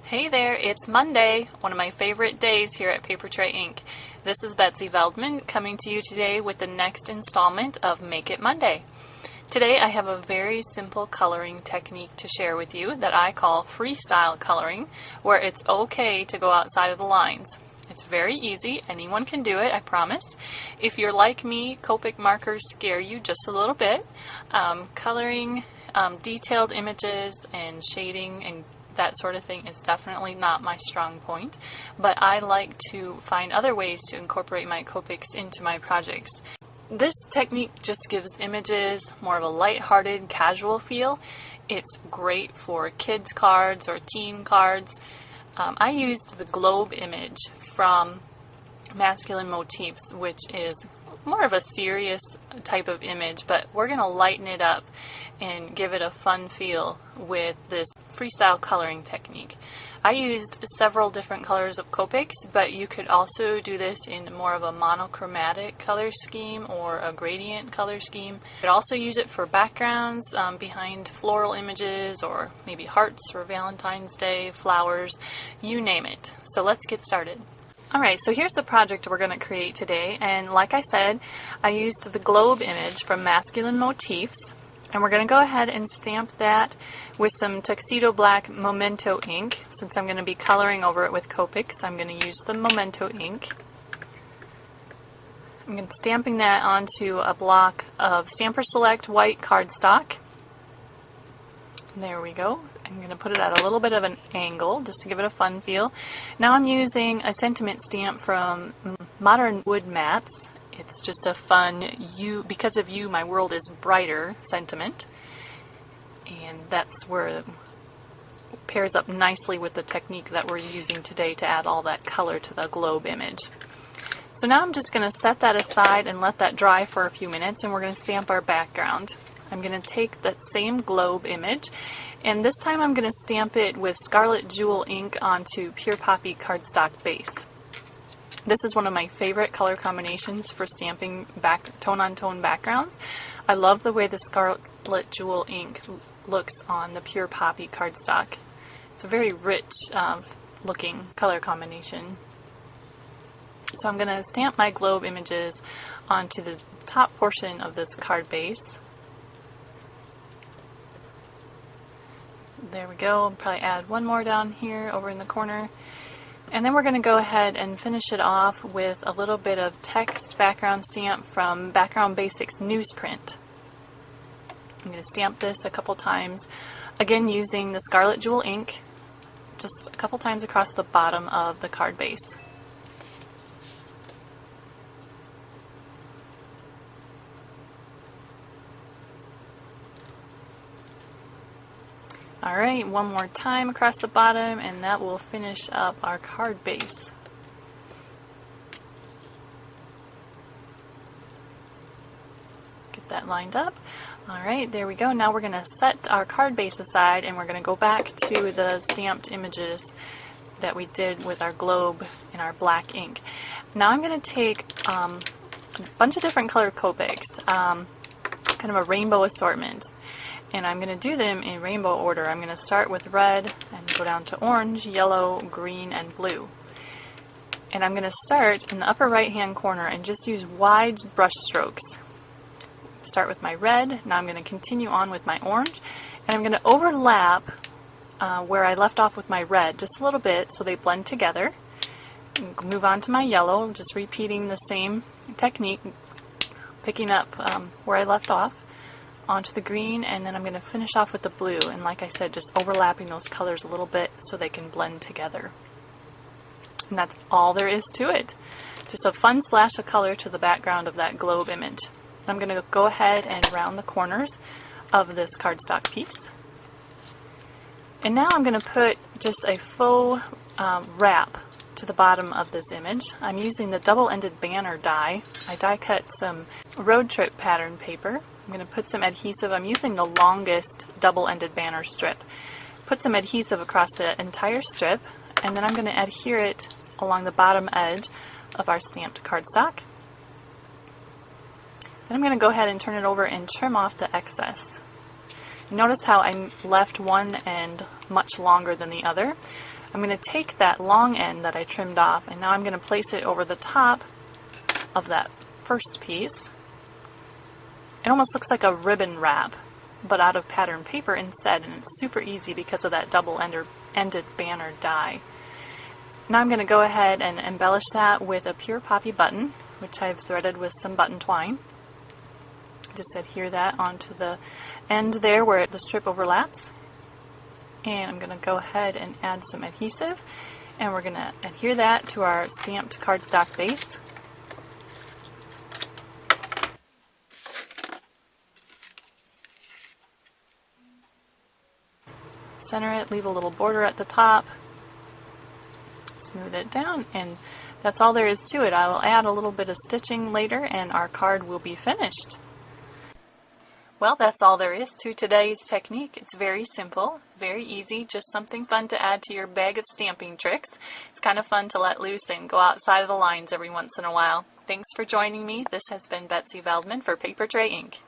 Hey there, it's Monday, one of my favorite days here at Paper Tray Inc. This is Betsy Veldman coming to you today with the next installment of Make It Monday. Today I have a very simple coloring technique to share with you that I call freestyle coloring, where it's okay to go outside of the lines. It's very easy, anyone can do it, I promise. If you're like me, Copic markers scare you just a little bit. Coloring detailed images and shading and that sort of thing is definitely not my strong point, but I like to find other ways to incorporate my Copics into my projects. This technique just gives images more of a light-hearted, casual feel. It's great for kids' cards or teen cards. I used the globe image from Masculine Motifs, which is more of a serious type of image, but we're going to lighten it up and give it a fun feel with this freestyle coloring technique. I used several different colors of Copics, but you could also do this in more of a monochromatic color scheme or a gradient color scheme. You could also use it for backgrounds behind floral images or maybe hearts for Valentine's Day, flowers, you name it. So let's get started. Alright, so here's the project we're going to create today, and like I said, I used the globe image from Masculine Motifs, and we're going to go ahead and stamp that with some Tuxedo Black Memento ink. Since I'm going to be coloring over it with Copics, I'm going to use the Memento ink. I'm going to be stamping that onto a block of Stamper Select white cardstock. There we go. I'm going to put it at a little bit of an angle just to give it a fun feel. Now I'm using a sentiment stamp from Modern Wood Mats. It's just a fun, because of you, my world is brighter sentiment. And that's where it pairs up nicely with the technique that we're using today to add all that color to the globe image. So now I'm just going to set that aside and let that dry for a few minutes, and we're going to stamp our background. I'm going to take that same globe image, and this time I'm going to stamp it with Scarlet Jewel ink onto Pure Poppy cardstock base. This is one of my favorite color combinations for stamping tone-on-tone backgrounds. I love the way the Scarlet Jewel ink looks on the Pure Poppy cardstock. It's a very rich looking color combination. So I'm going to stamp my globe images onto the top portion of this card base. There we go. I'll probably add one more down here over in the corner. And then we're going to go ahead and finish it off with a little bit of text background stamp from Background Basics Newsprint. I'm going to stamp this a couple times, again using the Scarlet Jewel ink, just a couple times across the bottom of the card base. Alright, one more time across the bottom, and that will finish up our card base. Get that lined up. Alright, there we go. Now we're going to set our card base aside, and we're going to go back to the stamped images that we did with our globe and our black ink. Now I'm going to take a bunch of different color Copics, kind of a rainbow assortment. And I'm going to do them in rainbow order. I'm going to start with red and go down to orange, yellow, green, and blue. And I'm going to start in the upper right hand corner and just use wide brush strokes. Start with my red, now I'm going to continue on with my orange, and I'm going to overlap where I left off with my red just a little bit so they blend together. Move on to my yellow, just repeating the same technique, picking up where I left off, onto the green, and then I'm going to finish off with the blue, and like I said, just overlapping those colors a little bit so they can blend together. And that's all there is to it. Just a fun splash of color to the background of that globe image. I'm going to go ahead and round the corners of this cardstock piece. And now I'm going to put just a faux wrap to the bottom of this image. I'm using the double-ended banner die. I die cut some road trip pattern paper. I'm going to put some adhesive. I'm using the longest double-ended banner strip. Put some adhesive across the entire strip, and then I'm going to adhere it along the bottom edge of our stamped cardstock. Then I'm going to go ahead and turn it over and trim off the excess. Notice how I left one end much longer than the other. I'm going to take that long end that I trimmed off, and now I'm going to place it over the top of that first piece. It almost looks like a ribbon wrap, but out of pattern paper instead, and it's super easy because of that double-ended banner die. Now I'm going to go ahead and embellish that with a pure poppy button, which I've threaded with some button twine. Just adhere that onto the end there where the strip overlaps. And I'm going to go ahead and add some adhesive, and we're going to adhere that to our stamped cardstock base. Center it, leave a little border at the top, smooth it down, and that's all there is to it. I will add a little bit of stitching later and our card will be finished. Well, that's all there is to today's technique. It's very simple, very easy, just something fun to add to your bag of stamping tricks. It's kind of fun to let loose and go outside of the lines every once in a while. Thanks for joining me. This has been Betsy Veldman for Paper Tray Ink.